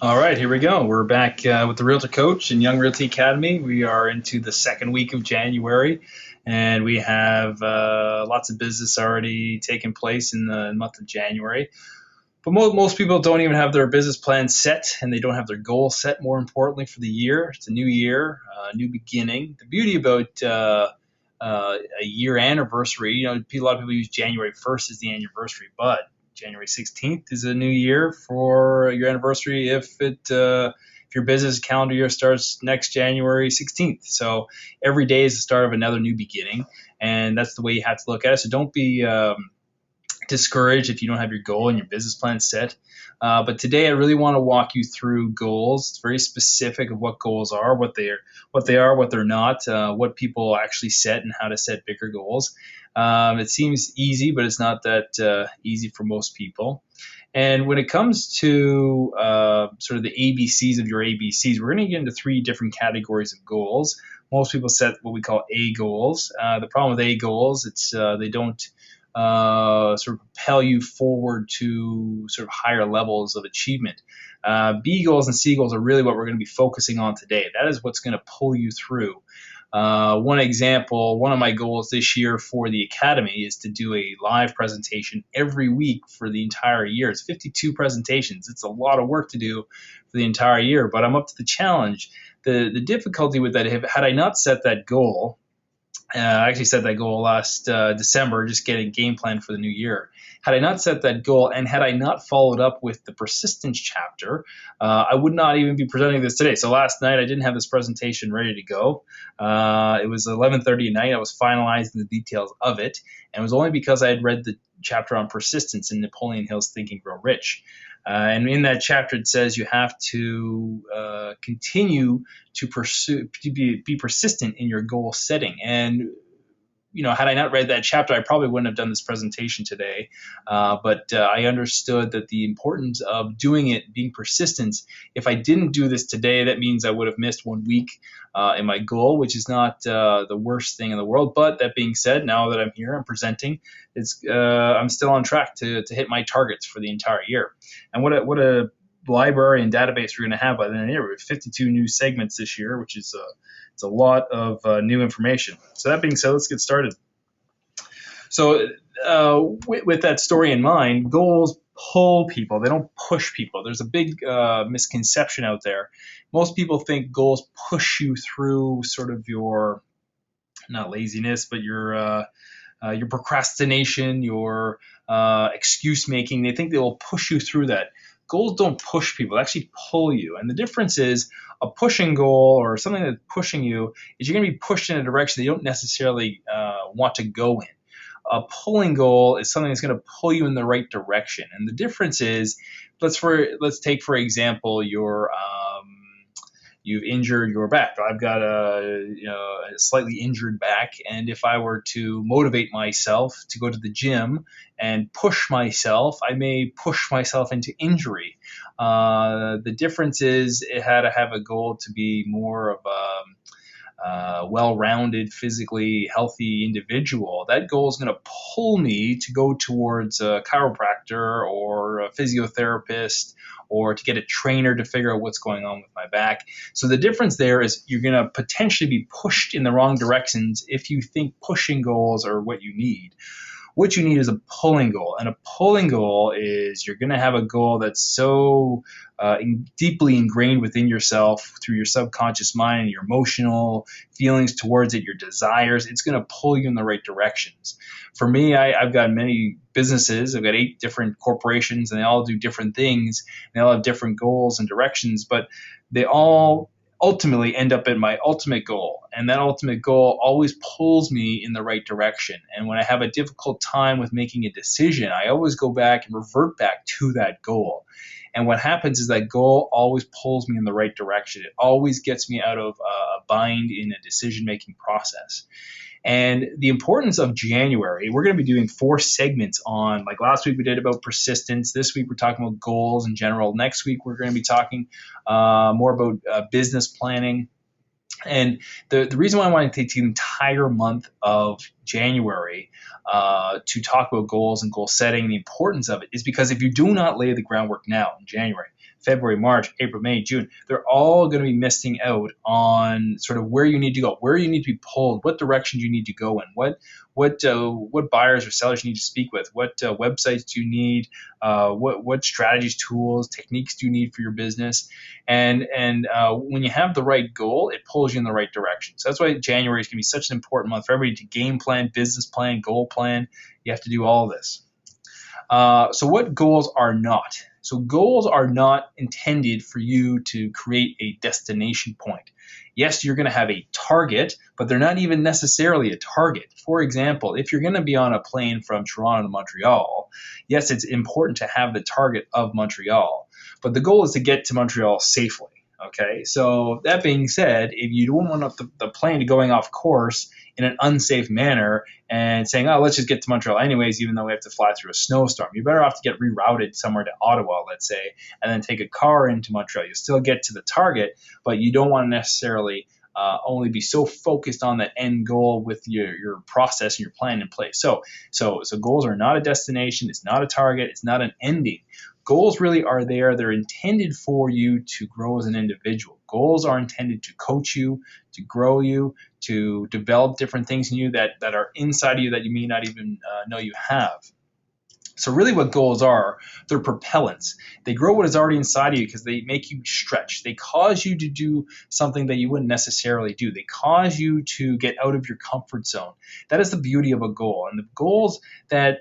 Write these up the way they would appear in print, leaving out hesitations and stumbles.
All right, here we go. We're back with the Realtor Coach and Young Realty Academy. We are into the second week of January, and we have lots of business already taking place in the month of January. But most people don't even have their business plan set, and they don't have their goals set, more importantly, for the year. It's a new year, a new beginning. The beauty about a year anniversary, a lot of people use January 1st as the anniversary, but January 16th is a new year for your anniversary if your business calendar year starts next January 16th. So every day is the start of another new beginning, and that's the way you have to look at it. So don't be discouraged if you don't have your goal and your business plan set. But today, I really want to walk you through goals. It's very specific of what goals are, what they're not, what people actually set, and how to set bigger goals. It seems easy, but it's not that easy for most people. And when it comes to sort of the ABCs of your ABCs, we're going to get into three different categories of goals. Most people set what we call A goals. The problem with A goals, they don't sort of propel you forward to sort of higher levels of achievement. B goals and C goals are really what we're going to be focusing on today. That is what's going to pull you through. One example, one of my goals this year for the Academy is to do a live presentation every week for the entire year. It's 52 presentations. It's a lot of work to do for the entire year, but I'm up to the challenge. The difficulty with that, had I not set that goal, I actually set that goal last December, just getting a game plan for the new year. Had I not set that goal and had I not followed up with the persistence chapter, I would not even be presenting this today. So last night I didn't have this presentation ready to go. It was 11:30 at night. I was finalizing the details of it, and it was only because I had read the chapter on persistence in Napoleon Hill's Think and Grow Rich. And in that chapter, it says you have to continue to pursue, to be persistent in your goal setting. And had I not read that chapter, I probably wouldn't have done this presentation today. But I understood that the importance of doing it, being persistent. If I didn't do this today, that means I would have missed 1 week in my goal, which is not the worst thing in the world. But that being said, now that I'm here, I'm presenting. I'm still on track to hit my targets for the entire year. And what a library and database we're going to have by the end of the year. We have 52 new segments this year, which is it's a lot of new information. So that being said, let's get started. So with that story in mind, goals pull people. They don't push people. There's a big misconception out there. Most people think goals push you through sort of your, not laziness, but your procrastination, your excuse making. They think they will push you through that. Goals don't push people, they actually pull you. And the difference is a pushing goal or something that's pushing you is you're going to be pushed in a direction that you don't necessarily want to go in. A pulling goal is something that's going to pull you in the right direction. And the difference is, let's take for example you've injured your back. I've got a slightly injured back, and if I were to motivate myself to go to the gym and push myself, I may push myself into injury. The difference is it had to have a goal to be more of a well-rounded, physically healthy individual. That goal is going to pull me to go towards a chiropractor or a physiotherapist or to get a trainer to figure out what's going on with my back. So the difference there is you're going to potentially be pushed in the wrong directions if you think pushing goals are what you need. What you need is a pulling goal. And a pulling goal is you're going to have a goal that's so deeply ingrained within yourself through your subconscious mind and your emotional feelings towards it, your desires. It's going to pull you in the right directions. For me, I've got many businesses. I've got 8 different corporations, and they all do different things. They all have different goals and directions, but they all ultimately end up at my ultimate goal. And that ultimate goal always pulls me in the right direction. And when I have a difficult time with making a decision, I always go back and revert back to that goal. And what happens is that goal always pulls me in the right direction. It always gets me out of a bind in a decision-making process. And the importance of January, we're going to be doing 4 segments on, like last week we did about persistence. This week we're talking about goals in general. Next week we're going to be talking more about business planning. And the reason why I want to take the entire month of January to talk about goals and goal setting, the importance of it, is because if you do not lay the groundwork now in January, February, March, April, May, June, they're all going to be missing out on sort of where you need to go, where you need to be pulled, what direction you need to go in, what buyers or sellers you need to speak with, what websites do you need, what strategies, tools, techniques do you need for your business, and when you have the right goal, it pulls you in the right direction. So that's why January is going to be such an important month for everybody to game plan, business plan, goal plan. You have to do all this. So what goals are not? So goals are not intended for you to create a destination point. Yes, you're going to have a target, but they're not even necessarily a target. For example, if you're going to be on a plane from Toronto to Montreal, yes, it's important to have the target of Montreal, but the goal is to get to Montreal safely. Okay, so that being said, if you don't want the plane to going off course in an unsafe manner and saying, oh, let's just get to Montreal anyways, even though we have to fly through a snowstorm, you're better off to get rerouted somewhere to Ottawa, let's say, and then take a car into Montreal. You still get to the target, but you don't want to necessarily only be so focused on that end goal with your process and your plan in place. So goals are not a destination. It's not a target. It's not an ending. Goals really are there. They're intended for you to grow as an individual. Goals are intended to coach you, to grow you, to develop different things in you that are inside of you that you may not even know you have. So really what goals are, they're propellants. They grow what is already inside of you because they make you stretch. They cause you to do something that you wouldn't necessarily do. They cause you to get out of your comfort zone. That is the beauty of a goal. And the goals that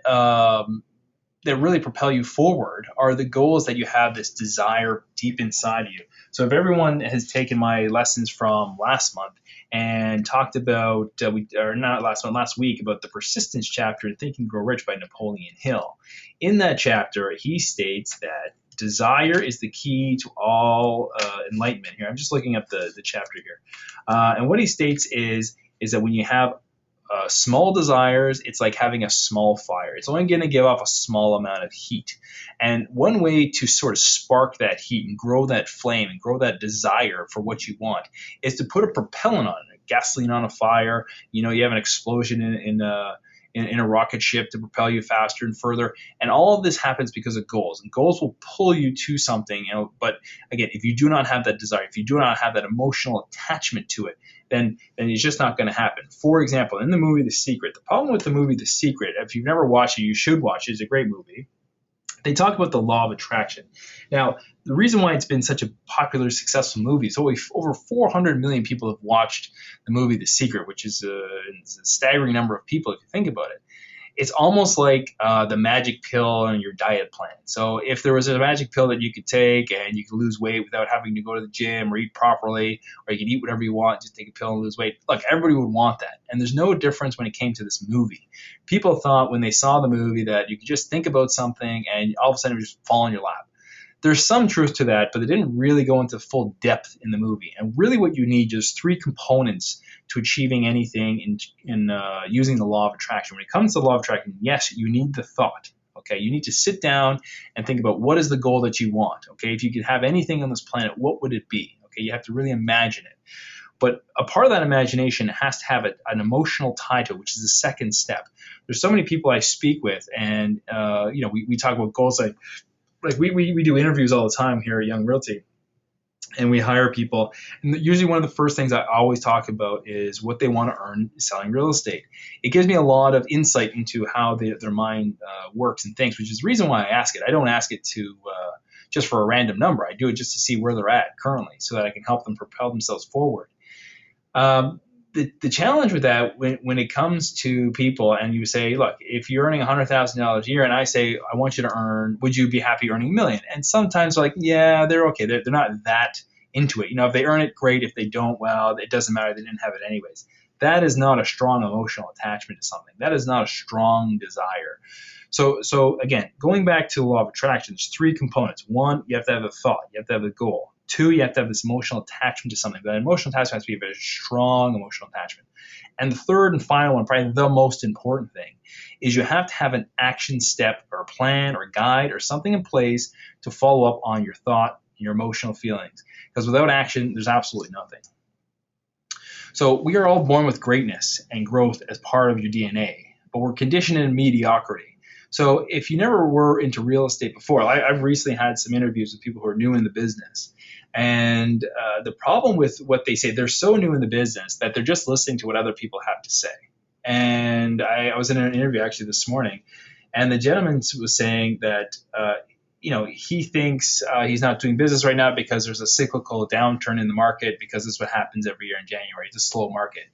really propel you forward are the goals that you have this desire deep inside of you. So if everyone has taken my lessons from last month and talked about, last week, about the persistence chapter in Think and Grow Rich by Napoleon Hill. In that chapter, he states that desire is the key to all enlightenment. Here, I'm just looking up the chapter here. And what he states is that when you have small desires, it's like having a small fire. It's only going to give off a small amount of heat. And one way to sort of spark that heat and grow that flame and grow that desire for what you want is to put a propellant on it, gasoline on a fire. You have an explosion in a rocket ship to propel you faster and further. And all of this happens because of goals. And goals will pull you to something. But again, if you do not have that desire, if you do not have that emotional attachment to it, then it's just not going to happen. For example, in the movie The Secret, the problem with the movie The Secret, if you've never watched it, you should watch it. It's a great movie. They talk about the law of attraction. Now, the reason why it's been such a popular, successful movie is over 400 million people have watched the movie The Secret, which is a staggering number of people if you think about it. It's almost like the magic pill in your diet plan. So if there was a magic pill that you could take and you could lose weight without having to go to the gym or eat properly, or you could eat whatever you want, just take a pill and lose weight, look, everybody would want that. And there's no difference when it came to this movie. People thought when they saw the movie that you could just think about something and all of a sudden it would just fall in your lap. There's some truth to that, but they didn't really go into full depth in the movie. And really what you need is three components to achieving anything in using the law of attraction. When it comes to the law of attraction, yes, you need the thought. Okay, you need to sit down and think about what is the goal that you want. Okay, if you could have anything on this planet, what would it be? Okay, you have to really imagine it. But a part of that imagination has to have an emotional tie to it, which is the second step. There's so many people I speak with, and we talk about goals like we do interviews all the time here at Young Realty, and we hire people. And usually one of the first things I always talk about is what they want to earn selling real estate. It gives me a lot of insight into how their mind works and thinks, which is the reason why I ask it. I don't ask it to just for a random number. I do it just to see where they're at currently so that I can help them propel themselves forward. The challenge with that when it comes to people and you say, look, if you're earning $100,000 a year and I say, I want you to earn, would you be happy earning $1 million? And sometimes like, yeah, they're okay. They're not that into it. If they earn it, great. If they don't, well, it doesn't matter. They didn't have it anyways. That is not a strong emotional attachment to something. That is not a strong desire. So again, going back to the law of attraction, there's three components. One, you have to have a thought. You have to have a goal. Two, you have to have this emotional attachment to something. That emotional attachment has to be a very strong emotional attachment. And the third and final one, probably the most important thing, is you have to have an action step or a plan or guide or something in place to follow up on your thought and your emotional feelings. Because without action, there's absolutely nothing. So we are all born with greatness and growth as part of your DNA, but we're conditioned in mediocrity. So if you never were into real estate before, I've recently had some interviews with people who are new in the business. And the problem with what they say, they're so new in the business that they're just listening to what other people have to say. And I was in an interview actually this morning, and the gentleman was saying that he thinks he's not doing business right now because there's a cyclical downturn in the market, because this is what happens every year in January. It's a slow market.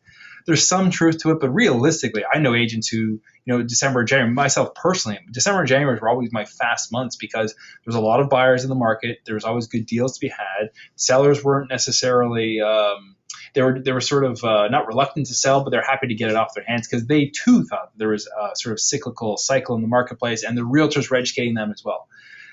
There's some truth to it, but realistically, I know agents who, December and January, myself personally, December and January were always my fast months because there's a lot of buyers in the market. There's always good deals to be had. Sellers weren't necessarily, they were sort of not reluctant to sell, but they're happy to get it off their hands because they too thought there was a sort of cyclical cycle in the marketplace, and the realtors were educating them as well.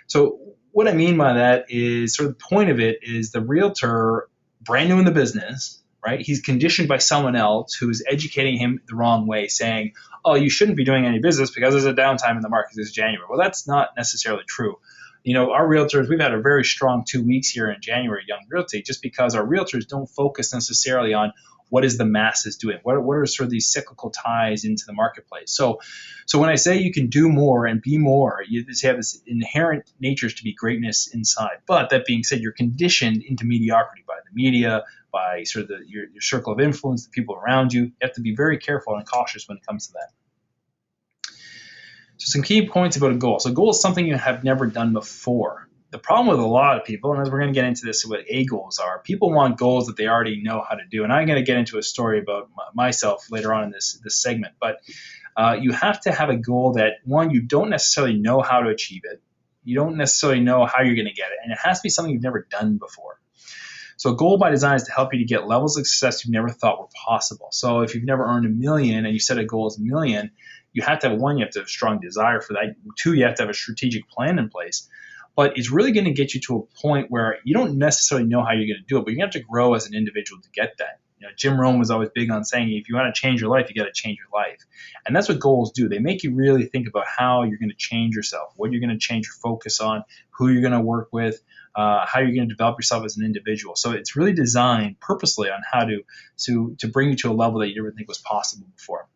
So what I mean by that is sort of the point of it is the realtor, brand new in the business, right? He's conditioned by someone else who's educating him the wrong way, saying, oh, you shouldn't be doing any business because there's a downtime in the market this January. Well, that's not necessarily true. Our realtors, we've had a very strong 2 weeks here in January, Young Realty, just because our realtors don't focus necessarily on what is the masses doing? What are sort of these cyclical ties into the marketplace? So when I say you can do more and be more, you just have this inherent natures to be greatness inside. But that being said, you're conditioned into mediocrity by the media, by sort of your circle of influence, the people around you. You have to be very careful and cautious when it comes to that. So some key points about a goal. So a goal is something you have never done before. The problem with a lot of people, and as we're going to get into this, what A goals are, people want goals that they already know how to do. And I'm going to get into a story about myself later on in this segment. But you have to have a goal that, one, you don't necessarily know how to achieve it. You don't necessarily know how you're going to get it. And it has to be something you've never done before. So a goal by design is to help you to get levels of success you've never thought were possible. So if you've never earned $1 million and you set a goal as $1 million, you have to have, one, you have to have a strong desire for that. Two, you have to have a strategic plan in place. But it's really going to get you to a point where you don't necessarily know how you're going to do it, but you're going to have to grow as an individual to get that. Jim Rohn was always big on saying, if you want to change your life, you got to change your life. And that's what goals do. They make you really think about how you're going to change yourself, what you're going to change your focus on, who you're going to work with, how you're going to develop yourself as an individual. So it's really designed purposely on how to bring you to a level that you never think was possible before.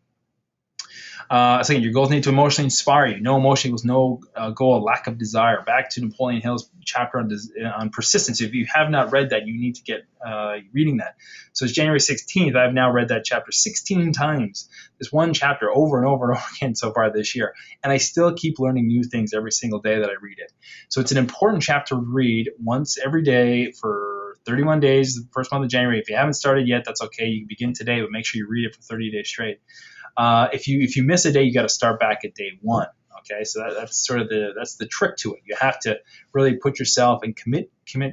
Second, your goals need to emotionally inspire you. No emotion equals no goal, lack of desire. Back to Napoleon Hill's chapter on persistence. If you have not read that, you need to get reading that. So it's January 16th. I've now read that chapter 16 times. This one chapter over and over and over again so far this year. And I still keep learning new things every single day that I read it. So it's an important chapter to read once every day for 31 days, the first month of January. If you haven't started yet, that's okay. You can begin today, but make sure you read it for 30 days straight. If you miss a day, you got to start back at day one. Okay, so that's sort of the trick to it. You have to really put yourself and commit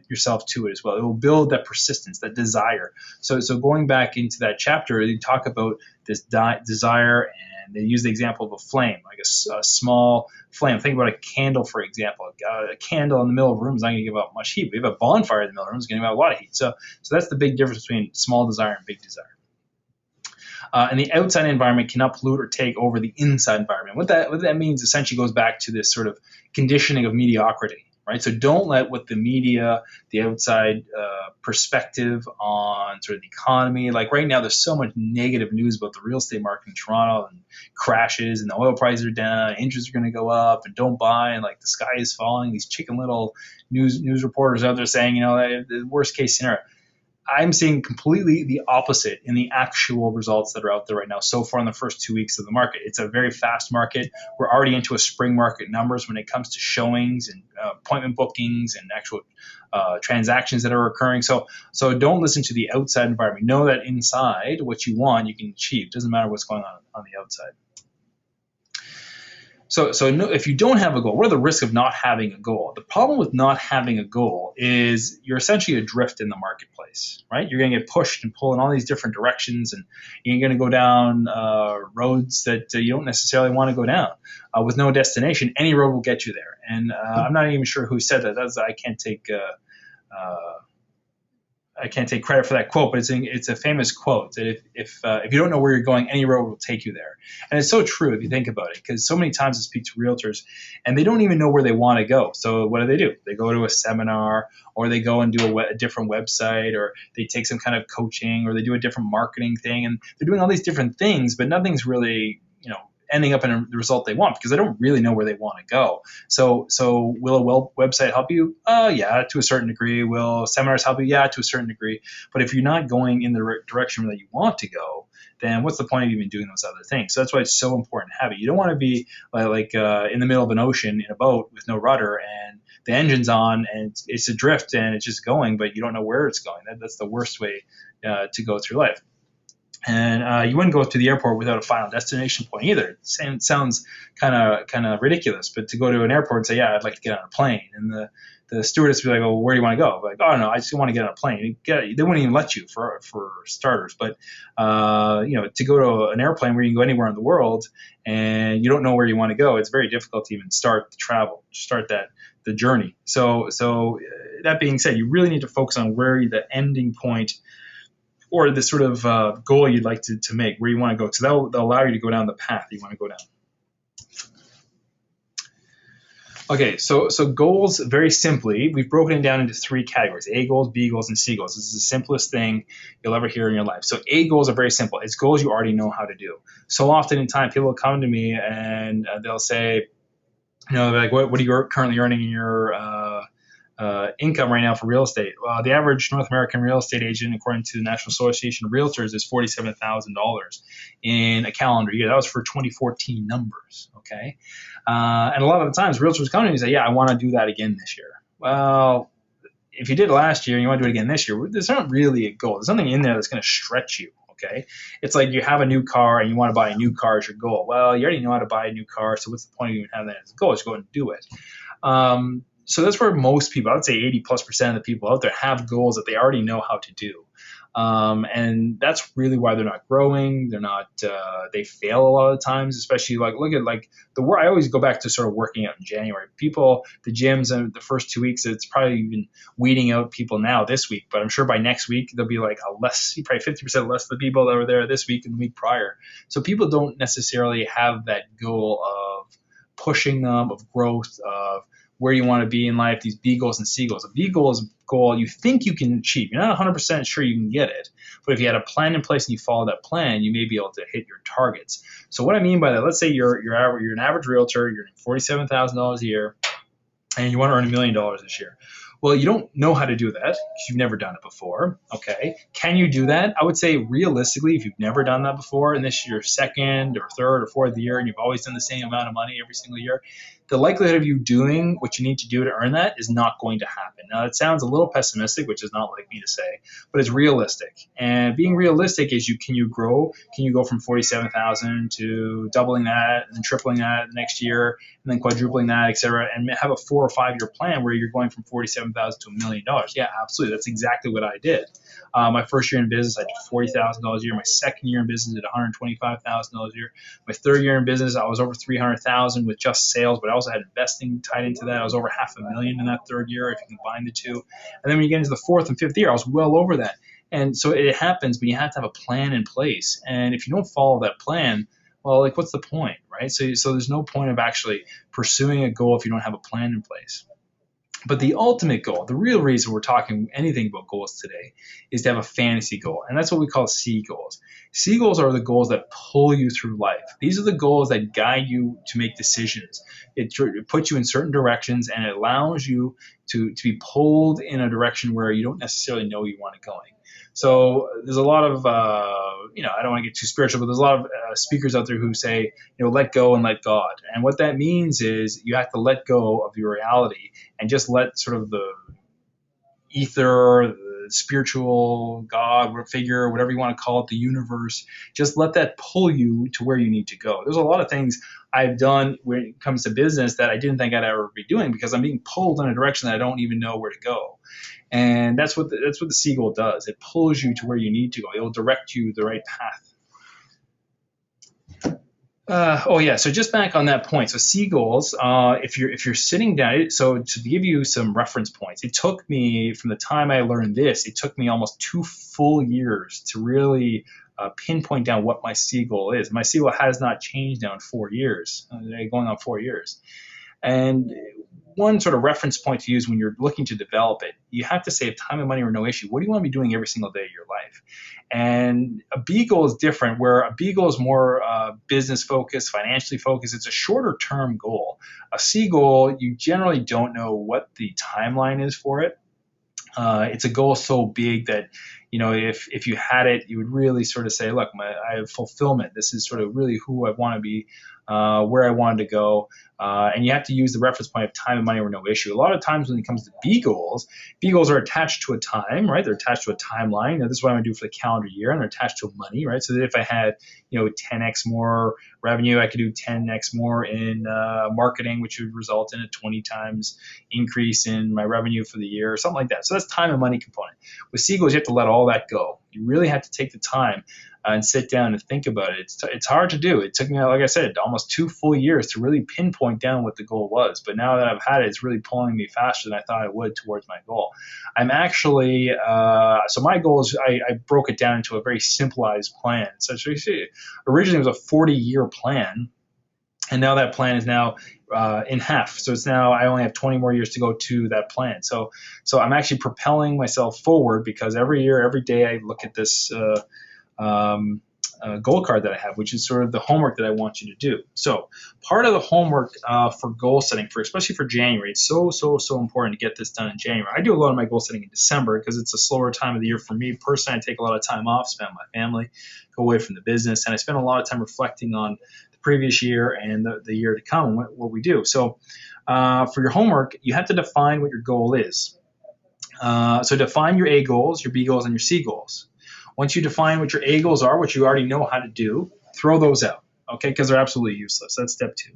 yourself to it as well. It will build that persistence, that desire. So going back into that chapter, they talk about this desire, and they use the example of a flame, like a small flame. Think about a candle, for example. A candle in the middle of a room is not going to give out much heat. But if you have a bonfire in the middle of a room, it's going to give out a lot of heat. So that's the big difference between small desire and big desire. And the outside environment cannot pollute or take over the inside environment. What that means essentially goes back to this sort of conditioning of mediocrity, right? So don't let what the media, the outside perspective on sort of the economy, like right now there's so much negative news about the real estate market in Toronto, and crashes, and the oil prices are down, interest are going to go up, and don't buy, and like the sky is falling. These chicken little news reporters out there saying, the worst case scenario. I'm seeing completely the opposite in the actual results that are out there right now so far in the first 2 weeks of the market. It's a very fast market. We're already into a spring market numbers when it comes to showings and appointment bookings and actual transactions that are occurring. So don't listen to the outside environment. Know that inside what you want, you can achieve. It doesn't matter what's going on the outside. So if you don't have a goal, what are the risks of not having a goal? The problem with not having a goal is you're essentially adrift in the marketplace, right? You're going to get pushed and pulled in all these different directions, and you're going to go down roads that you don't necessarily want to go down with no destination. Any road will get you there. And I'm not even sure who said that. I can't take credit for that quote, but it's a famous quote that if you don't know where you're going, any road will take you there. And it's so true if you think about it, because so many times I speak to realtors and they don't even know where they want to go. So what do? They go to a seminar, or they go and do a different website, or they take some kind of coaching, or they do a different marketing thing, and they're doing all these different things, but nothing's really ending up in the result they want because they don't really know where they want to go. So will a website help you? Yeah, to a certain degree. Will seminars help you? Yeah, to a certain degree. But if you're not going in the direction that you want to go, then what's the point of even doing those other things? So that's why it's so important to have it. You don't want to be in the middle of an ocean in a boat with no rudder and the engine's on and it's adrift and it's just going, but you don't know where it's going. That's the worst way to go through life. And you wouldn't go to the airport without a final destination point either. It sounds kind of ridiculous, but to go to an airport and say, yeah, I'd like to get on a plane, and the stewardess would be like, oh, where do you want to go? Like, oh no, I just want to get on a plane. They wouldn't even let you for starters. But to go to an airplane where you can go anywhere in the world and you don't know where you want to go, it's very difficult to even start the travel, start the journey. So that being said, you really need to focus on where the ending point or the sort of goal you'd like to make, where you want to go. So that'll allow you to go down the path you want to go down. Okay, so goals, very simply, we've broken it down into 3 categories: A goals, B goals, and C goals. This is the simplest thing you'll ever hear in your life. So A goals are very simple. It's goals you already know how to do. So often in time, people will come to me and they'll say, like, what are you currently earning in your income right now for real estate? Well, the average North American real estate agent, according to the National Association of Realtors, is $47,000 in a calendar year. That was for 2014 numbers, okay? And a lot of the times, realtors come to me and say, yeah, I want to do that again this year. Well, if you did it last year and you want to do it again this year, there's not really a goal. There's something in there that's going to stretch you. Okay, it's like you have a new car and you want to buy a new car as your goal. Well, you already know how to buy a new car, so what's the point of even having that as a goal? Just go and do it. So that's where most people, I would say 80+% of the people out there have goals that they already know how to do. And that's really why they're not growing. They're not, they fail a lot of the times, especially look at the work. I always go back to sort of working out in January. People, the gyms and the first 2 weeks, it's probably even weeding out people now this week, but I'm sure by next week, there'll be like probably 50% less of the people that were there this week and the week prior. So people don't necessarily have that goal of pushing them, of growth, of where you want to be in life, these B goals and C goals. A B goal is a goal you think you can achieve. You're not 100% sure you can get it, but if you had a plan in place and you follow that plan, you may be able to hit your targets. So what I mean by that, let's say you're an average realtor, you're $47,000 a year, and you want to earn $1 million this year. Well, you don't know how to do that because you've never done it before. Okay. Can you do that? I would say realistically, if you've never done that before and this is your second or third or fourth year and you've always done the same amount of money every single year, the likelihood of you doing what you need to do to earn that is not going to happen. Now, it sounds a little pessimistic, which is not like me to say, but it's realistic. And being realistic is can you grow? Can you go from 47,000 to doubling that and then tripling that the next year and then quadrupling that, et cetera, and have a 4 or 5 year plan where you're going from 47,000 to $1 million? Yeah, absolutely. That's exactly what I did. My first year in business, I did $40,000 a year. My second year in business, I did $125,000 a year. My third year in business, I was over $300,000 with just sales, but I also had investing tied into that. I was over $500,000 in that third year if you combine the two. And then when you get into the fourth and fifth year, I was well over that. And so it happens, but you have to have a plan in place. And if you don't follow that plan, well, what's the point, right? So there's no point of actually pursuing a goal if you don't have a plan in place. But the ultimate goal, the real reason we're talking anything about goals today, is to have a fantasy goal. And that's what we call C goals. C goals are the goals that pull you through life. These are the goals that guide you to make decisions. It puts you in certain directions and it allows you to be pulled in a direction where you don't necessarily know you want to go. So there's a lot of, I don't want to get too spiritual, but there's a lot of speakers out there who say, let go and let God. And what that means is you have to let go of your reality and just let sort of the ether, the spiritual God, figure, whatever you want to call it, the universe, just let that pull you to where you need to go. There's a lot of things I've done when it comes to business that I didn't think I'd ever be doing because I'm being pulled in a direction that I don't even know where to go. And that's what the C goal does. It pulls you to where you need to go. It will direct you the right path. So just back on that point. So C goals, if you're sitting down, so to give you some reference points, it took me from the time I learned this, it took me almost 2 full years to really pinpoint down what my C goal is. My C goal has not changed now in 4 years, going on 4 years. And one sort of reference point to use when you're looking to develop it. You have to say, if time and money were no issue, what do you want to be doing every single day of your life? And a B goal is different, where a B goal is more business focused, financially focused. It's a shorter term goal. A C goal, you generally don't know what the timeline is for it. It's a goal so big that, if you had it, you would really sort of say, look, I have fulfillment. This is sort of really who I want to be, where I wanted to go. And you have to use the reference point of time and money were no issue. A lot of times when it comes to B goals are attached to a time, right? They're attached to a timeline. This is what I'm going to do for the calendar year, and they're attached to money, right? So that if I had, 10x more revenue, I could do 10x more in marketing, which would result in a 20 times increase in my revenue for the year, or something like that. So that's time and money component. With C goals, you have to let all that go. You really have to take the time and sit down and think about it. It's hard to do. It took me, like I said, almost 2 full years to really pinpoint down what the goal was. But now that I've had it, it's really pulling me faster than I thought it would towards my goal. I'm actually, so my goal is, I broke it down into a very simplified plan. So you see, originally it was a 40-year plan. And now that plan is now in half. So it's now, I only have 20 more years to go to that plan. So I'm actually propelling myself forward, because every year, every day I look at this goal card that I have, which is sort of the homework that I want you to do. So part of the homework for goal setting, especially for January, it's so important to get this done in January. I do a lot of my goal setting in December because it's a slower time of the year for me personally. I take a lot of time off, spend with my family, go away from the business, and I spend a lot of time reflecting on the previous year and the year to come and what we do. So for your homework, you have to define what your goal is. So define your A goals, your B goals, and your C goals. Once you define what your A goals are, which you already know how to do, throw those out, okay, because they're absolutely useless. That's step 2.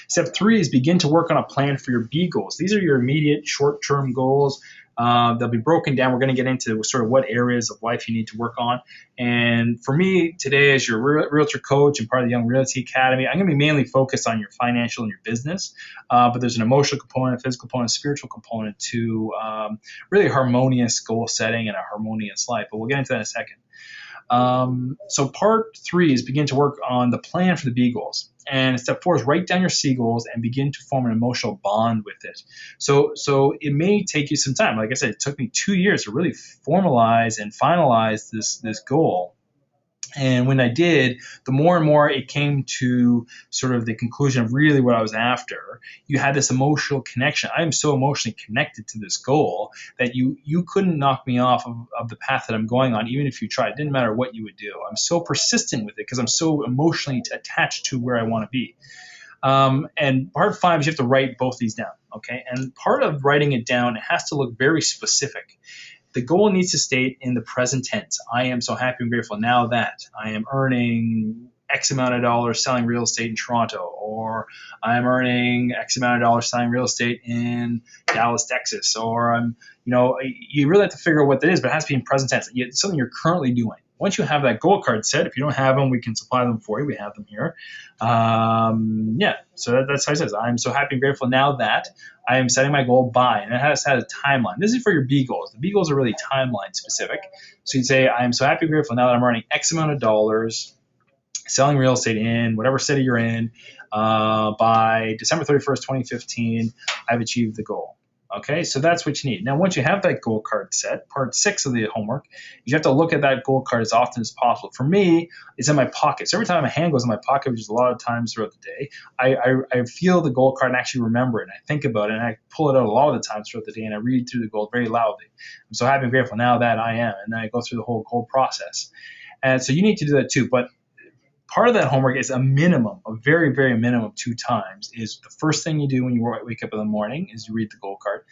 Step 3 is begin to work on a plan for your B goals. These are your immediate short-term goals. They'll be broken down. We're going to get into sort of what areas of life you need to work on. And for me today, as your realtor coach and part of the Young Realty Academy, I'm going to be mainly focused on your financial and your business. But there's an emotional component, a physical component, a spiritual component to really harmonious goal setting and a harmonious life. But we'll get into that in a second. So part 3 is begin to work on the plan for the B goals. And step 4 is write down your C goals and begin to form an emotional bond with it. So it may take you some time. Like I said, it took me 2 years to really formalize and finalize this goal. And when I did, the more and more it came to sort of the conclusion of really what I was after. You had this emotional connection. I am so emotionally connected to this goal that you couldn't knock me off of the path that I'm going on, even if you tried. It didn't matter what you would do. I'm so persistent with it because I'm so emotionally attached to where I want to be. And part 5 is you have to write both these down, okay? And part of writing it down, it has to look very specific. The goal needs to state in the present tense. I am so happy and grateful now that I am earning X amount of dollars selling real estate in Toronto, or I'm earning X amount of dollars selling real estate in Dallas, Texas, or you really have to figure out what that is, but it has to be in present tense. It's something you're currently doing. Once you have that goal card set, if you don't have them, we can supply them for you. We have them here. So that's how it says. I'm so happy and grateful now that I am setting my goal by, and it has a timeline. This is for your B goals. The B goals are really timeline specific. So you'd say, I am so happy and grateful now that I'm earning X amount of dollars selling real estate in whatever city you're in. By December 31st, 2015, I've achieved the goal. Okay, so that's what you need. Now, once you have that goal card set, part 6 of the homework, you have to look at that goal card as often as possible. For me, it's in my pocket. So every time my hand goes in my pocket, which is a lot of times throughout the day, I feel the goal card and actually remember it. And I think about it, and I pull it out a lot of the times throughout the day, and I read through the goal very loudly. I'm so happy and grateful now that I am. And then I go through the whole goal process. And so you need to do that too. But part of that homework is a very, very minimum 2 times, is the first thing you do when you wake up in the morning is you read the goal card.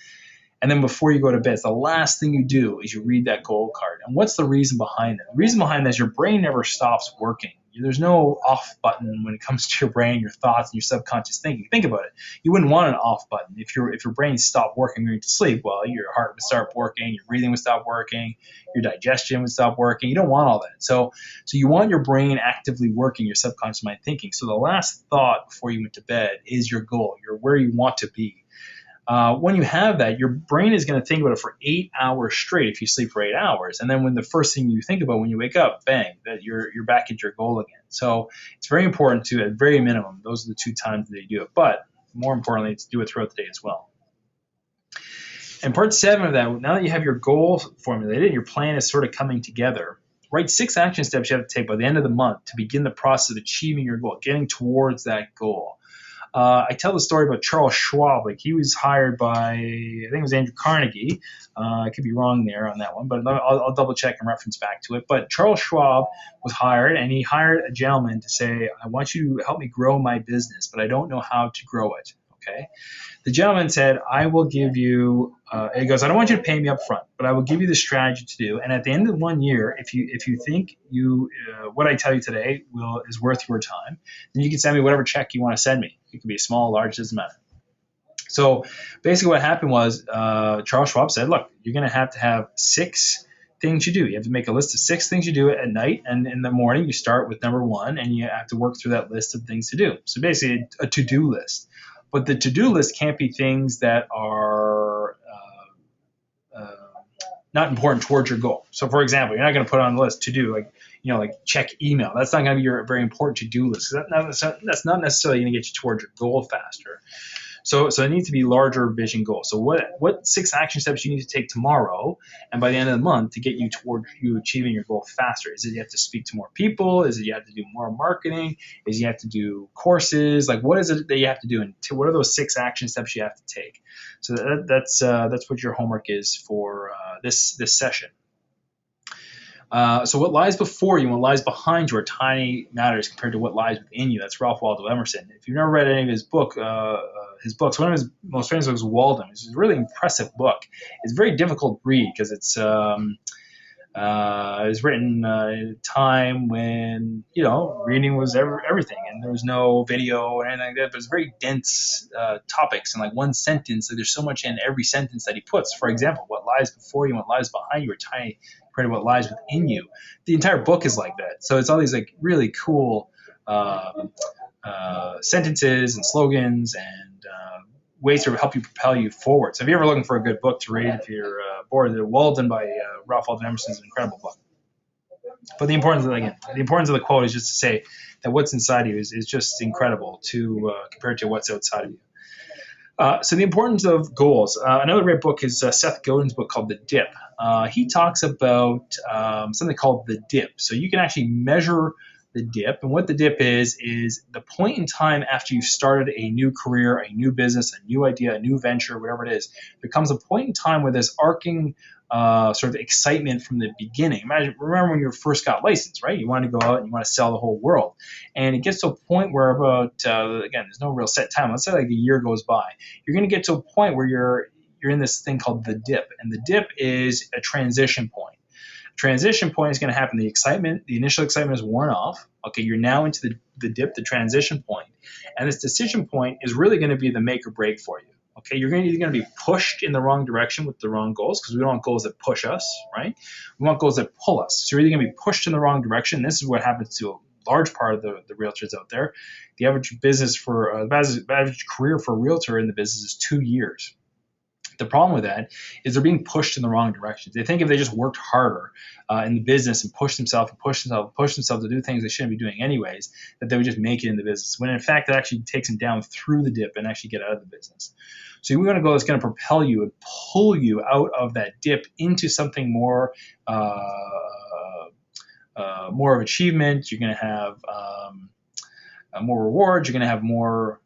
And then before you go to bed, the last thing you do is you read that goal card. And what's the reason behind it? The reason behind that is your brain never stops working. There's no off button when it comes to your brain, your thoughts, and your subconscious thinking. Think about it. You wouldn't want an off button. If your brain stopped working going to sleep, well, your heart would start working, your breathing would stop working, your digestion would stop working. You don't want all that. So you want your brain actively working, your subconscious mind thinking. So the last thought before you went to bed is your goal, where you want to be. When you have that, your brain is going to think about it for 8 hours straight if you sleep for 8 hours. And then when the first thing you think about when you wake up, bang, that you're back at your goal again. So it's very important to, at very minimum, those are the 2 times that you do it. But more importantly, it's do it throughout the day as well. And part 7 of that, now that you have your goal formulated, your plan is sort of coming together. Write 6 action steps you have to take by the end of the month to begin the process of achieving your goal, getting towards that goal. I tell the story about Charles Schwab. Like, he was hired by, I think it was Andrew Carnegie. I could be wrong there on that one, but I'll double check and reference back to it. But Charles Schwab was hired, and he hired a gentleman to say, I want you to help me grow my business, but I don't know how to grow it. Okay. The gentleman said, I will give you, he goes, I don't want you to pay me up front, but I will give you the strategy to do. And at the end of 1 year, if you think what I tell you today is worth your time, then you can send me whatever check you want to send me. It could be small, large, doesn't matter. So basically what happened was Charles Schwab said, look, you're going to have 6 things you do. You have to make a list of 6 things you do at night, and in the morning you start with number 1, and you have to work through that list of things to do. So basically a to-do list. But the to-do list can't be things that are not important towards your goal. So, for example, you're not going to put on the list to do like check email. That's not going to be your very important to-do list. That's not necessarily going to get you towards your goal faster. So it needs to be larger vision goals. So what 6 action steps you need to take tomorrow and by the end of the month to get you toward you achieving your goal faster? Is it you have to speak to more people? Is it you have to do more marketing? Is it you have to do courses? Like, what is it that you have to do? And what are those 6 action steps you have to take? So that's what your homework is for this session. So what lies before you and what lies behind you are tiny matters compared to what lies within you. That's Ralph Waldo Emerson. If you've never read any of his books, one of his most famous books is Walden. It's a really impressive book. It's very difficult to read because it's written in a time when, reading was everything, and there was no video or anything like that. But it's very dense topics, and like one sentence, there's so much in every sentence that he puts. For example, what lies before you and what lies behind you are tiny compared to what lies within you. The entire book is like that. So it's all these like really cool sentences and slogans and ways to help you propel you forward. So if you're ever looking for a good book to read, if you're bored, Walden by Ralph Waldo Emerson is an incredible book. But the importance of the quote is just to say that what's inside you is just incredible compared to what's outside of you. So the importance of goals. Another great book is Seth Godin's book called The Dip. He talks about something called the dip. So you can actually measure the dip. And what the dip is the point in time after you've started a new career, a new business, a new idea, a new venture, whatever it is, there comes a point in time where this arcing sort of excitement from the beginning. Remember when you first got licensed, right? You want to go out and you want to sell the whole world. And it gets to a point where again, there's no real set time. Let's say like a year goes by. You're going to get to a point where you're in this thing called the dip. And the dip is a transition point. Transition point is going to happen. The initial excitement is worn off. Okay, you're now into the dip, the transition point. And this decision point is really going to be the make or break for you. Okay, you're either going to be pushed in the wrong direction with the wrong goals, because we don't want goals that push us, right? We want goals that pull us. So you're either going to be pushed in the wrong direction. This is what happens to a large part of the realtors out there. The average average career for a realtor in the business is 2 years. The problem with that is they're being pushed in the wrong direction. They think if they just worked harder in the business and pushed themselves to do things they shouldn't be doing anyways, that they would just make it in the business. When in fact, it actually takes them down through the dip and actually get out of the business. So you want to go that's going to propel you and pull you out of that dip into something more of achievement. You're going to have more rewards. You're going to have more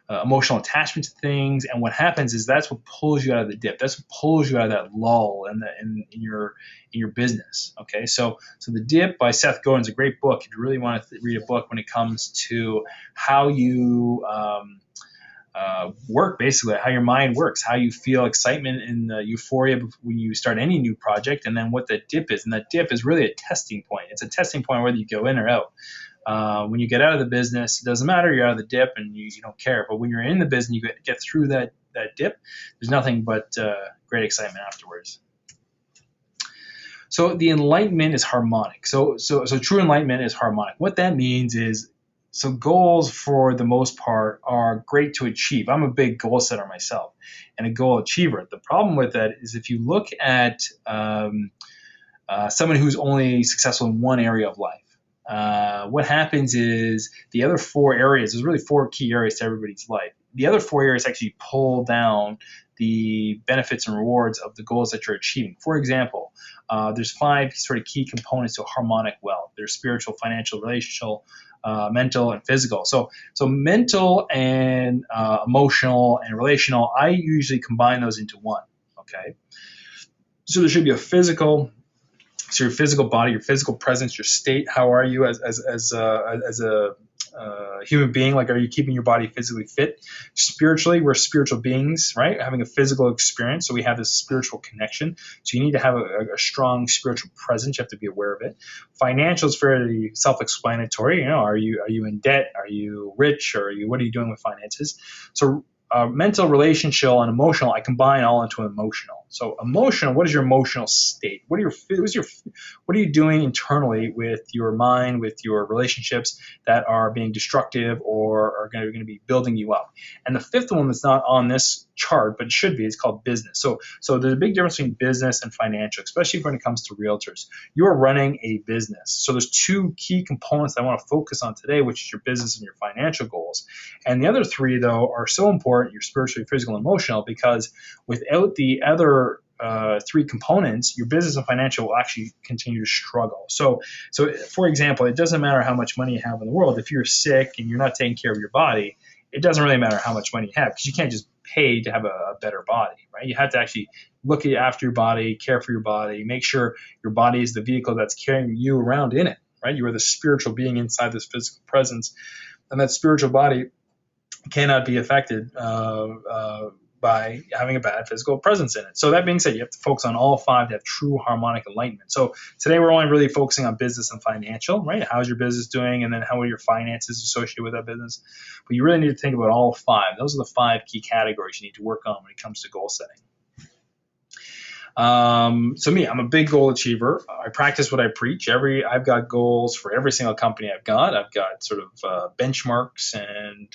emotional attachment to things, and what happens is that's what pulls you out of the dip. That's what pulls you out of that lull in your business. Okay, so The Dip by Seth Godin is a great book. If you really want to read a book when it comes to how you work, basically how your mind works, how you feel excitement and euphoria when you start any new project, and then what the dip is. And that dip is really a testing point. It's a testing point whether you go in or out. When you get out of the business, it doesn't matter. You're out of the dip and you don't care. But when you're in the business, you get through that dip. There's nothing but great excitement afterwards. So the enlightenment is harmonic. So true enlightenment is harmonic. What that means is, so goals for the most part are great to achieve. I'm a big goal setter myself and a goal achiever. The problem with that is if you look at someone who's only successful in one area of life, what happens is the other 4 areas, there's really 4 key areas to everybody's life. the other 4 areas actually pull down the benefits and rewards of the goals that you're achieving. For example, there's 5 sort of key components to harmonic wealth. There's spiritual, financial, relational, mental, and physical. So mental and emotional and relational, I usually combine those into one. Okay. So there should be a physical, so your physical body, your physical presence, your state. How are you as a human being? Like, are you keeping your body physically fit? Spiritually, we're spiritual beings, right? Having a physical experience, so we have this spiritual connection. So you need to have a strong spiritual presence. You have to be aware of it. Financial is fairly self-explanatory. Are you in debt? Are you rich? Or what are you doing with finances? So mental, relational, and emotional, I combine all into emotional. So emotional, what is your emotional state? What are you doing internally with your mind, with your relationships that are being destructive or are going to be building you up? And the fifth one that's not on this chart, but should be, is called business. So there's a big difference between business and financial, especially when it comes to realtors. You are running a business. So there's 2 key components I want to focus on today, which is your business and your financial goals. And the other 3, though, are so important, your spiritual, physical, and emotional, because without the other 3 components, your business and financial will actually continue to struggle. So for example, it doesn't matter how much money you have in the world. If you're sick and you're not taking care of your body, it doesn't really matter how much money you have, because you can't just pay to have a better body, right? You have to actually look after your body, care for your body, make sure your body is the vehicle that's carrying you around in it, right? You are the spiritual being inside this physical presence, and that spiritual body cannot be affected by having a bad physical presence in it. So that being said, you have to focus on all 5 to have true harmonic enlightenment. So today we're only really focusing on business and financial, right? How's your business doing? And then how are your finances associated with that business? But you really need to think about all 5. Those are the 5 key categories you need to work on when it comes to goal setting. So me, I'm a big goal achiever. I practice what I preach. I've got goals for every single company I've got. I've got sort of benchmarks and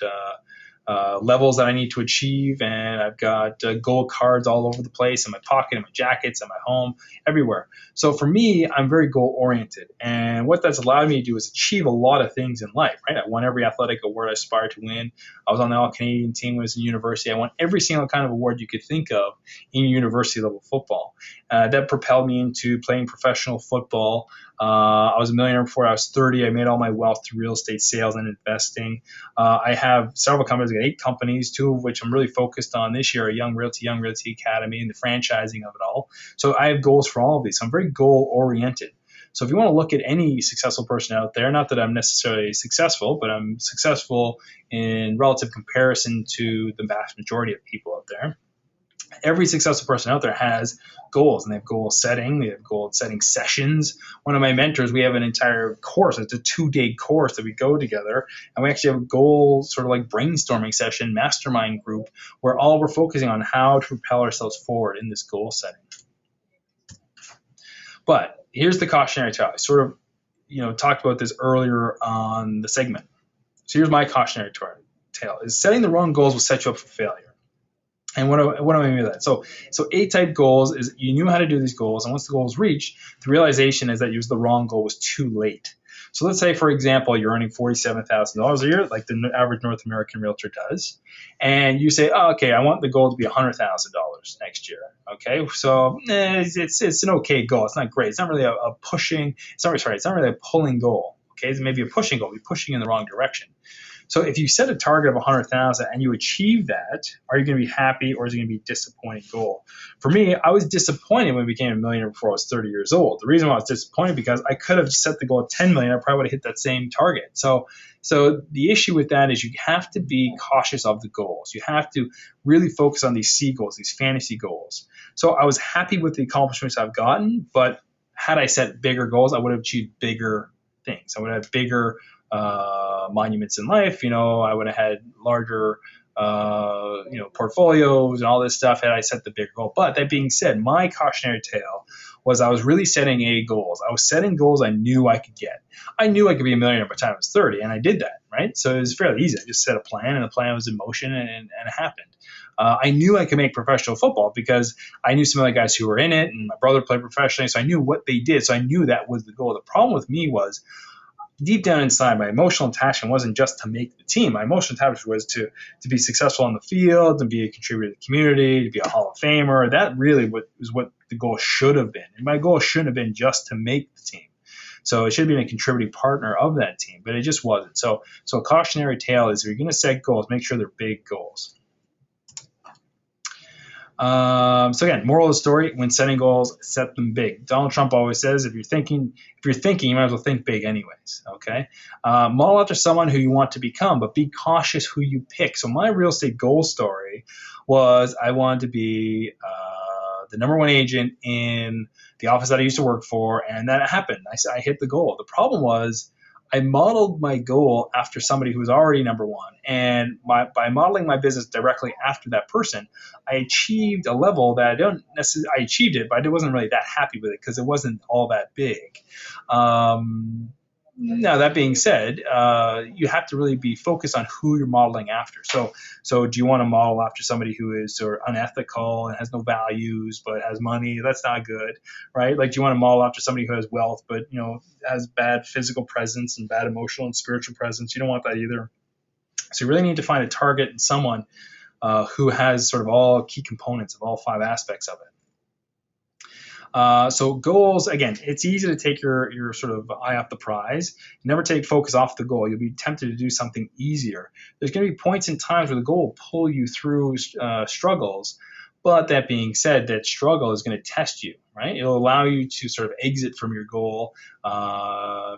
levels that I need to achieve, and I've got goal cards all over the place, in my pocket, in my jackets, in my home, everywhere. So for me, I'm very goal oriented, and what that's allowed me to do is achieve a lot of things in life, right? I won every athletic award I aspired to win. I was on the All-Canadian team when I was in university. I won every single kind of award you could think of in university level football. That propelled me into playing professional football. I was a millionaire before I was 30. I made all my wealth through real estate sales and investing. I have several companies. I got 8 companies, 2 of which I'm really focused on this year: Young Realty Academy, and the franchising of it all. So I have goals for all of these. So I'm very goal oriented. So if you want to look at any successful person out there, not that I'm necessarily successful, but I'm successful in relative comparison to the vast majority of people out there. Every successful person out there has goals, and they have goal setting. They have goal setting sessions. One of my mentors, we have an entire course. It's a 2-day course that we go together, and we actually have a goal sort of like brainstorming session, mastermind group, where all we're focusing on how to propel ourselves forward in this goal setting. But here's the cautionary tale. I sort of, talked about this earlier on the segment. So here's my cautionary tale: is setting the wrong goals will set you up for failure. And what do I mean by that? So A-type goals is you knew how to do these goals, and once the goal was reached, the realization is that you used the wrong goal was too late. So let's say, for example, you're earning $47,000 a year, like the average North American realtor does, and you say, "Oh, okay, I want the goal to be $100,000 next year." Okay, so it's an okay goal. It's not great. It's not really a pushing. It's not really a pulling goal. Okay, it's maybe a pushing goal. You're pushing in the wrong direction. So if you set a target of 100,000 and you achieve that, are you going to be happy, or is it going to be a disappointing goal? For me, I was disappointed when I became a millionaire before I was 30 years old. The reason why I was disappointed because I could have set the goal at 10 million. I probably would have hit that same target. So the issue with that is you have to be cautious of the goals. You have to really focus on these C goals, these fantasy goals. So I was happy with the accomplishments I've gotten, but had I set bigger goals, I would have achieved bigger things. I would have bigger monuments in life. I would have had larger, portfolios and all this stuff had I set the bigger goal. But that being said, my cautionary tale was I was really setting A goals. I was setting goals I knew I could get. I knew I could be a millionaire by the time I was 30, and I did that, right? So it was fairly easy. I just set a plan, and the plan was in motion, and it happened. I knew I could make professional football because I knew some of the guys who were in it, and my brother played professionally, so I knew what they did. So I knew that was the goal. The problem with me was deep down inside, my emotional attachment wasn't just to make the team. My emotional attachment was to be successful on the field, to be a contributor to the community, to be a Hall of Famer. That really was what the goal should have been. And my goal shouldn't have been just to make the team. So it should have been a contributing partner of that team, but it just wasn't. So a cautionary tale is, if you're going to set goals, make sure they're big goals. So again, moral of the story: when setting goals, set them big. Donald Trump always says, if you're thinking, you might as well think big anyways. Okay. Model after someone who you want to become, but be cautious who you pick. So my real estate goal story was, I wanted to be the number one agent in the office that I used to work for, and that happened. I hit the goal. The problem was, I modeled my goal after somebody who was already number one. And by modeling my business directly after that person, I achieved a level that I achieved it, but I wasn't really that happy with it because it wasn't all that big. Now, that being said, you have to really be focused on who you're modeling after. So do you want to model after somebody who is sort of unethical and has no values but has money? That's not good, right? Like, do you want to model after somebody who has wealth but, has bad physical presence and bad emotional and spiritual presence? You don't want that either. So you really need to find a target and someone who has sort of all key components of all 5 aspects of it. So goals, again, it's easy to take your sort of eye off the prize. Never take focus off the goal. You'll be tempted to do something easier. There's going to be points and times where the goal will pull you through struggles. But that being said, that struggle is going to test you, right? It'll allow you to sort of exit from your goal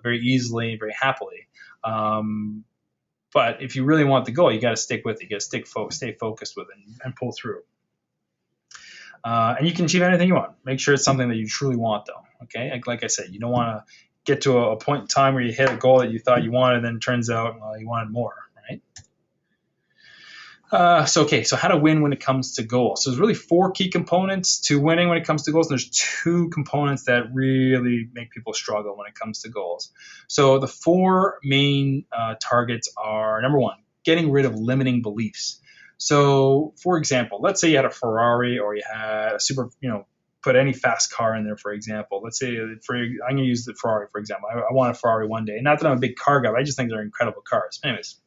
very easily, very happily. But if you really want the goal, you got to stick with it. You got to stay focused with it and pull through. And you can achieve anything you want. Make sure it's something that you truly want, though. Okay, like I said, you don't want to get to a point in time where you hit a goal that you thought you wanted, and then it turns out, well, you wanted more, right? So how to win when it comes to goals. So there's really 4 key components to winning when it comes to goals. And there's 2 components that really make people struggle when it comes to goals. So the 4 main targets are, number 1, getting rid of limiting beliefs. So, for example, let's say you had a Ferrari, or you had a put any fast car in there, for example. Let's say, I'm going to use the Ferrari, for example. I want a Ferrari one day. Not that I'm a big car guy, but I just think they're incredible cars. Anyways,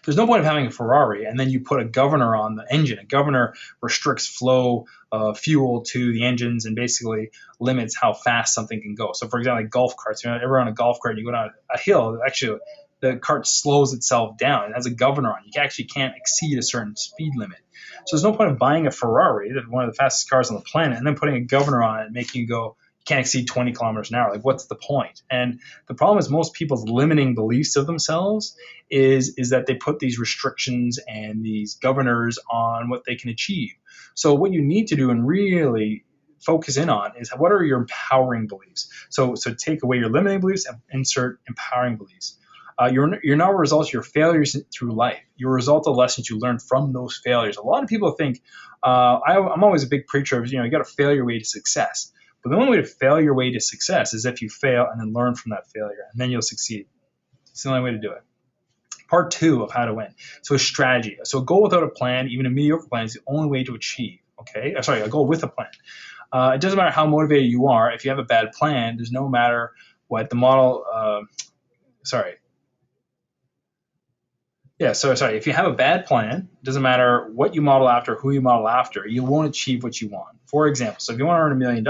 there's no point of having a Ferrari and then you put a governor on the engine. A governor restricts flow of fuel to the engines and basically limits how fast something can go. So, for example, like golf carts, ever on a golf cart, you go down a hill, actually the cart slows itself down. It has a governor on. You actually can't exceed a certain speed limit. So there's no point of buying a Ferrari, one of the fastest cars on the planet, and then putting a governor on it and making you go, you can't exceed 20 kilometers an hour. Like, what's the point? And the problem is, most people's limiting beliefs of themselves is that they put these restrictions and these governors on what they can achieve. So what you need to do and really focus in on is, what are your empowering beliefs? So take away your limiting beliefs and insert empowering beliefs. You're not a result of your failures through life. You're a result of lessons you learned from those failures. A lot of people think, I'm always a big preacher of, you got to fail your way to success. But the only way to fail your way to success is if you fail and then learn from that failure, and then you'll succeed. It's the only way to do it. Part 2 of how to win. So a strategy. So a goal without a plan, even a mediocre plan, is the only way to achieve. Okay? Sorry, a goal with a plan. It doesn't matter how motivated you are. If you have a bad plan, there's no matter what the model. If you have a bad plan, it doesn't matter what you model after, who you model after, you won't achieve what you want. For example, so if you want to earn $1 million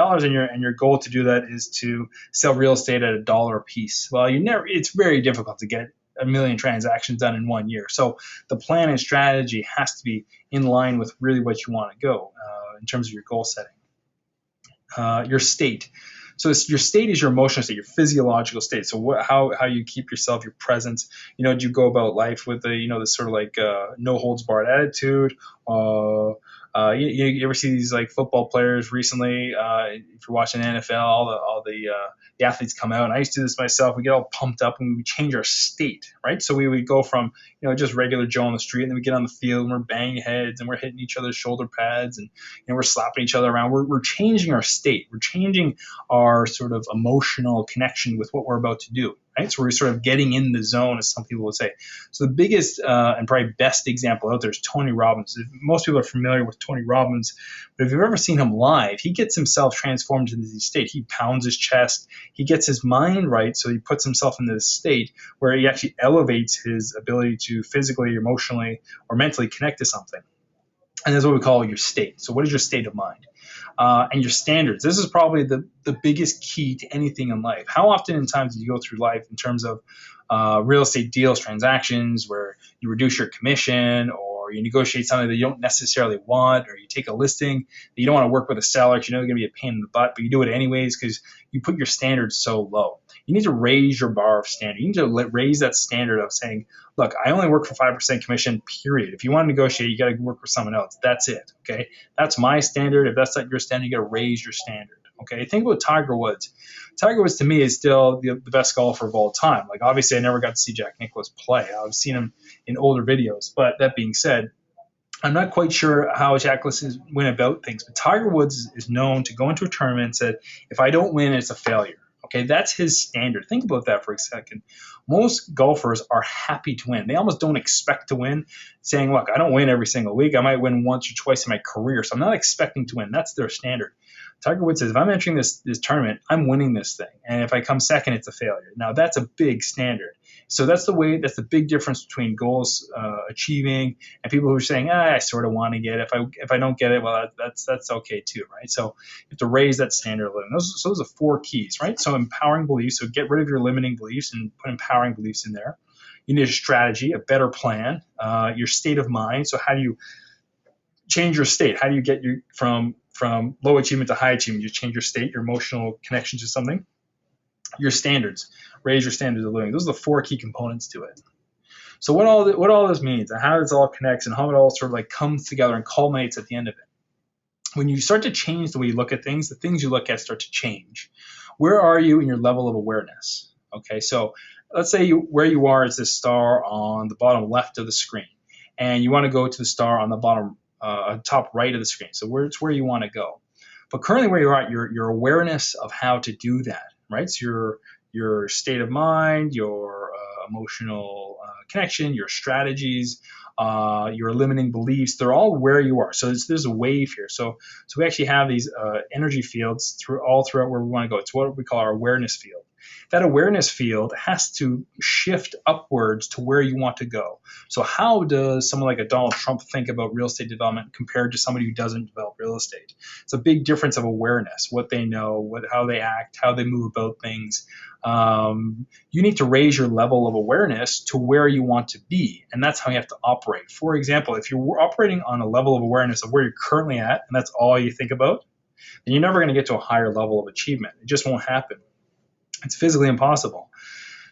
and your goal to do that is to sell real estate at $1 a piece, well, it's very difficult to get 1 million transactions done in 1 year. So the plan and strategy has to be in line with really what you want to go in terms of your goal setting. Your state. So your state is your emotional state, your physiological state. So how you keep yourself, your presence. Do you go about life with this sort of like no holds barred attitude? You ever see these like football players recently? If you're watching NFL, all the athletes come out, and I used to do this myself. We get all pumped up and we change our state, right? So we would go from just regular Joe on the street, and then we get on the field and we're banging heads and we're hitting each other's shoulder pads, and we're slapping each other around. We're changing our state. We're changing our sort of emotional connection with what we're about to do. Right? So we're sort of getting in the zone, as some people would say. So the biggest and probably best example out there is Tony Robbins. Most people are familiar with Tony Robbins, but if you've ever seen him live, he gets himself transformed into this state. He pounds his chest. He gets his mind right, so he puts himself into this state where he actually elevates his ability to physically, emotionally, or mentally connect to something. And that's what we call your state. So what is your state of mind? And your standards. This is probably the biggest key to anything in life. How often in times do you go through life in terms of real estate deals, transactions, where you reduce your commission, or you negotiate something that you don't necessarily want, or you take a listing that you don't want to work with a seller because you know they're going to be a pain in the butt, but you do it anyways because you put your standards so low. You need to raise your bar of standard. You need to raise that standard of saying, look, I only work for 5% commission, period. If you want to negotiate, you got to work with someone else. That's it, okay? That's my standard. If that's not your standard, you got to raise your standard, okay? Think about Tiger Woods. Tiger Woods, to me, is still the best golfer of all time. Like, obviously, I never got to see Jack Nicklaus play. I've seen him in older videos. But that being said, I'm not quite sure how Jack Nicklaus went about things. But Tiger Woods is known to go into a tournament and said, if I don't win, it's a failure. Okay, that's his standard. Think about that for a second. Most golfers are happy to win. They almost don't expect to win, saying, look, I don't win every single week. I might win once or twice in my career, so I'm not expecting to win. That's their standard. Tiger Woods says, if I'm entering this tournament, I'm winning this thing. And if I come second, it's a failure. Now, that's a big standard. So that's the big difference between goals achieving and people who are saying, I sort of want to get it. If I don't get it, well, that's okay too, right? So you have to raise that standard of living. Those are 4 keys, right? So empowering beliefs. So get rid of your limiting beliefs and put empowering beliefs in there. You need a strategy, a better plan, your state of mind. So how do you change your state? How do you get you from low achievement to high achievement? You change your state, your emotional connection to something. Your standards, raise your standards of living. Those are the 4 key components to it. So what all this means and how this all connects and how it all sort of like comes together and culminates at the end of it. When you start to change the way you look at things, the things you look at start to change. Where are you in your level of awareness? Okay, so let's say where you are is this star on the bottom left of the screen, and you want to go to the star on the bottom top right of the screen. So it's where you want to go. But currently where you're at, your awareness of how to do that, right? So your state of mind, your emotional connection, your strategies, your limiting beliefs, they're all where you are. So there's a wave here. So we actually have these energy fields throughout where we want to go. It's what we call our awareness field. That awareness field has to shift upwards to where you want to go. So how does someone like a Donald Trump think about real estate development compared to somebody who doesn't develop real estate? It's a big difference of awareness, what they know, how they act, how they move about things. You need to raise your level of awareness to where you want to be, and that's how you have to operate. For example, if you're operating on a level of awareness of where you're currently at, and that's all you think about, then you're never going to get to a higher level of achievement. It just won't happen. It's physically impossible.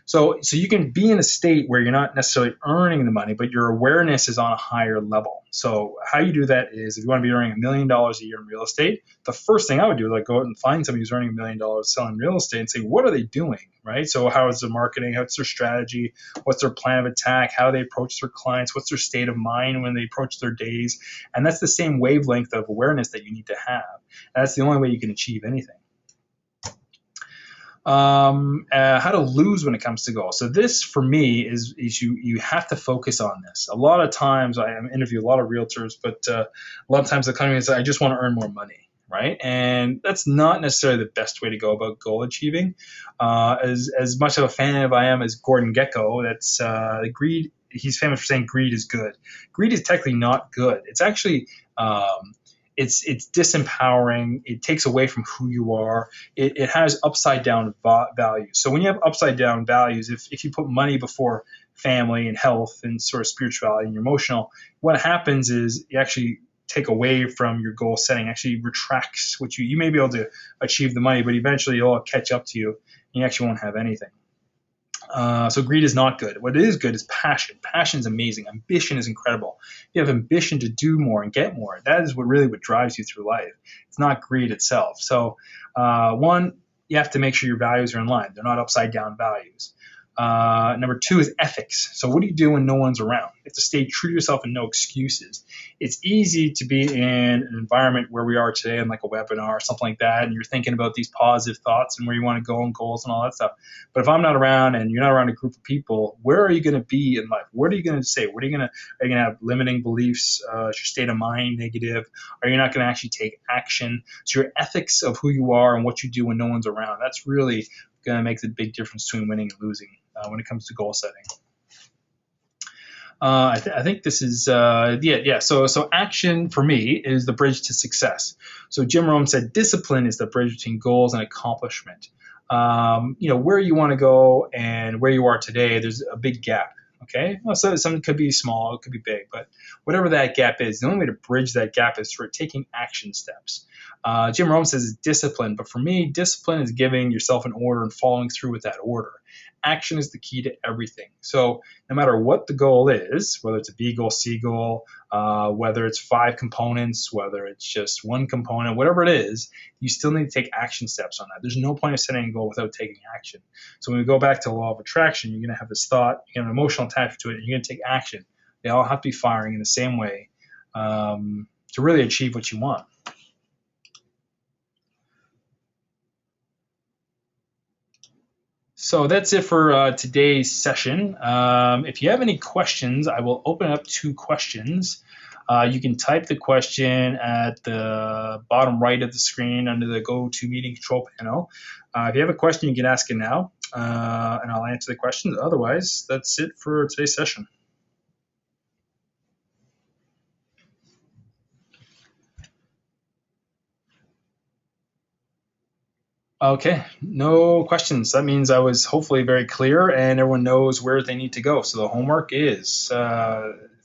So you can be in a state where you're not necessarily earning the money, but your awareness is on a higher level. So how you do that is, if you want to be earning $1 million a year in real estate, the first thing I would do is like go out and find somebody who's earning $1 million selling real estate and say, what are they doing, right? So how is their marketing? What's their strategy? What's their plan of attack? How do they approach their clients? What's their state of mind when they approach their days? And that's the same wavelength of awareness that you need to have. And that's the only way you can achieve anything. How to lose when it comes to goals. So this, for me, is you have to focus on this. A lot of times I interview a lot of realtors, but a lot of times they come to me and say, I just want to earn more money, right? And that's not necessarily the best way to go about goal achieving. As much of a fan of I am as Gordon Gekko, that's greed. He's famous for saying greed is good. Greed is technically not good. It's actually it's disempowering. It takes away from who you are. It has upside down values. So when you have upside down values, if you put money before family and health and sort of spirituality and your emotional, what happens is you actually take away from your goal setting, actually retracts what you may be able to achieve the money, but eventually it'll all catch up to you and you actually won't have anything. So greed is not good. What is good is passion. Passion is amazing. Ambition is incredible. If you have ambition to do more and get more, that is what drives you through life. It's not greed itself. So one, you have to make sure your values are in line. They're not upside down values. Number two is ethics. So what do you do when no one's around? You have to stay true to yourself and no excuses. It's easy to be in an environment where we are today, in like a webinar or something like that, and you're thinking about these positive thoughts and where you want to go and goals and all that stuff. But if I'm not around and you're not around a group of people, where are you going to be in life? What are you going to say? What are you going to have limiting beliefs? Is your state of mind negative? Are you not going to actually take action? So your ethics of who you are and what you do when no one's around, that's really going to make the big difference between winning and losing when it comes to goal setting. I think this is So action for me is the bridge to success. So Jim Rohn said discipline is the bridge between goals and accomplishment. Where you want to go and where you are today, there's a big gap. Okay, well, so something could be small, it could be big, but whatever that gap is, the only way to bridge that gap is through taking action steps. Jim Rohn says it's discipline, but for me, discipline is giving yourself an order and following through with that order. Action is the key to everything. So no matter what the goal is, whether it's a B goal, C goal, whether it's 5 components, whether it's just one component, whatever it is, you still need to take action steps on that. There's no point of setting a goal without taking action. So when we go back to the law of attraction, you're going to have this thought, you have an emotional attachment to it, and you're going to take action. They all have to be firing in the same way to really achieve what you want. So that's it for today's session. If you have any questions, I will open up to questions. You can type the question at the bottom right of the screen under the GoToMeeting control panel. If you have a question, you can ask it now, and I'll answer the question. Otherwise, that's it for today's session. Okay, no questions. That means I was hopefully very clear and everyone knows where they need to go. So the homework is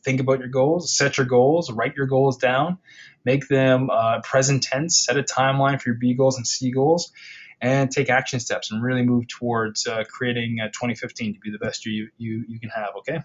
think about your goals, set your goals, write your goals down, make them present tense, set a timeline for your B goals and C goals, and take action steps and really move towards creating 2015 to be the best you can have, okay?